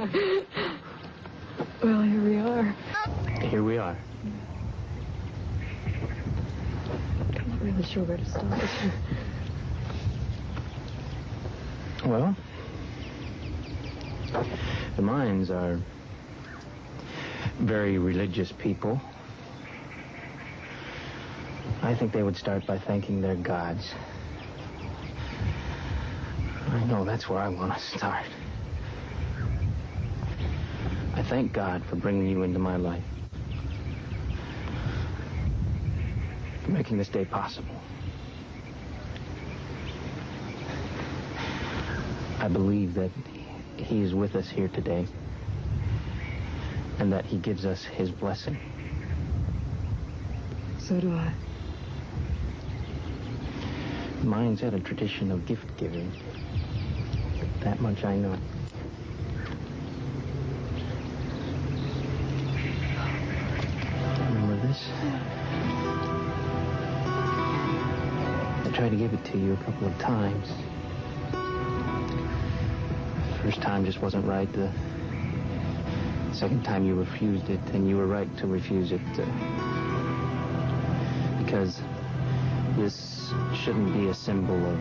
Well, here we are. Here we are. I'm not really sure where to start. Well, the Mayans are very religious people. I think they would start by thanking their gods. I know that's where I want to start. I thank God for bringing you into my life, for making this day possible. I believe that he is with us here today, and that he gives us his blessing. So do I. The Mayans had a tradition of gift giving. That much I know. Remember this? I tried to give it to you a couple of times. First time just wasn't right. The second time you refused it, and you were right to refuse it. Because this shouldn't be a symbol of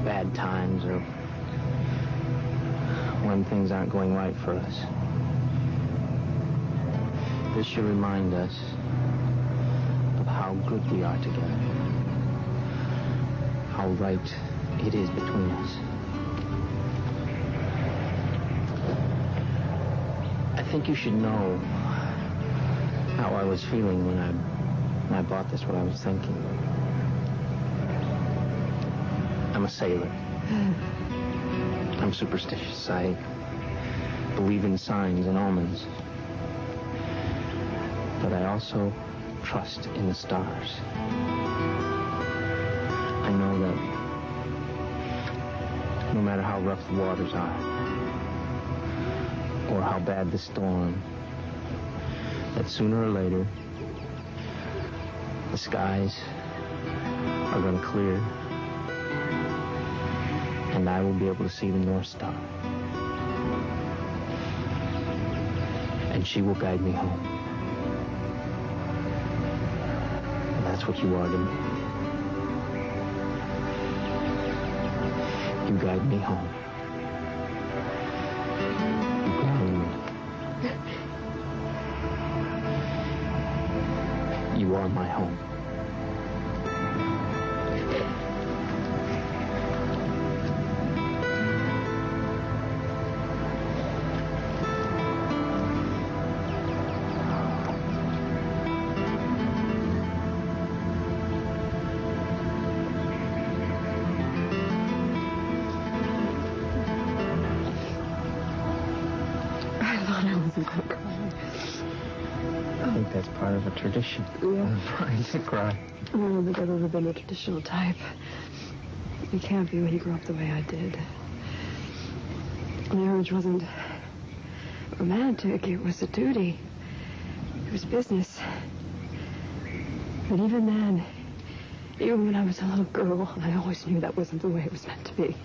bad times or when things aren't going right for us. This should remind us of how good we are together, how right it is between us. I think you should know how I was feeling when I bought this, what I was thinking. I'm a sailor. I'm superstitious. I believe in signs and omens. But I also trust in the stars. I know that no matter how rough the waters are, or how bad the storm, that sooner or later, the skies are going to clear, and I will be able to see the North Star. And she will guide me home. And that's what you are to me. You guide me home. You ground me. You are my home. I think that's part of a tradition. Yeah. I'm trying to cry. I don't think I've ever been a traditional type. You can't be when you grew up the way I did. Marriage wasn't romantic. It was a duty. It was business. But even then, even when I was a little girl, I always knew that wasn't the way it was meant to be.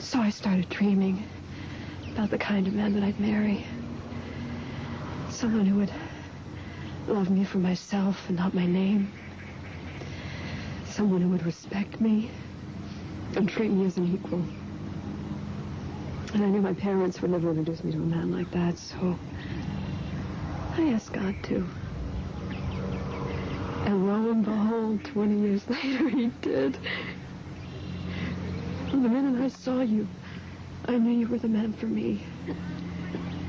So I started dreaming about the kind of man that I'd marry. Someone who would love me for myself and not my name. Someone who would respect me and treat me as an equal. And I knew my parents would never introduce me to a man like that, so I asked God to. And lo and behold, 20 years later, he did. And the minute I saw you, I knew you were the man for me.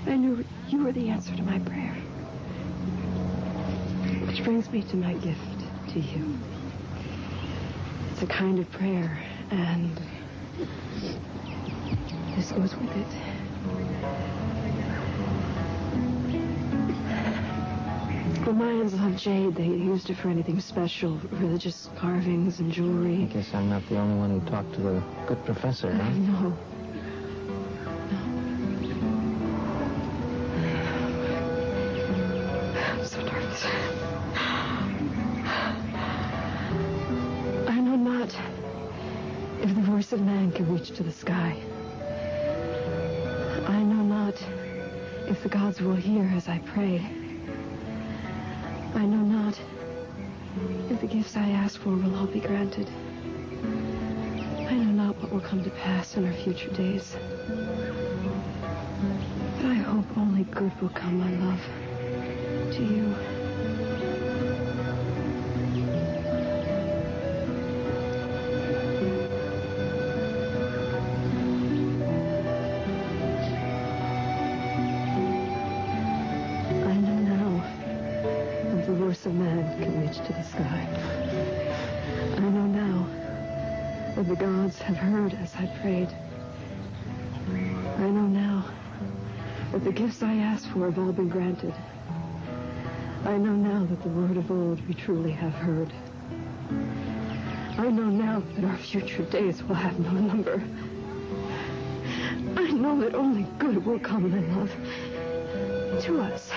I knew you were the answer to my prayer. Which brings me to my gift to you. It's a kind of prayer, and this goes with it. The Mayans love jade. They used it for anything special, religious carvings and jewelry. I guess I'm not the only one who talked to the good professor, huh? No. I'm so nervous. I know not if the voice voice of man can reach to the sky. I know not if the gods will hear as I pray. I know not if the gifts I ask for will all be granted. I know not what will come to pass in our future days. But I hope only good will come, my love, to you. I know now that the voice of man can reach to the sky. I know now that the gods have heard as I prayed. I know now that the gifts I asked for have all been granted. I know now that the word of old we truly have heard. I know now that our future days will have no number. I know that only good will come, my love, to us.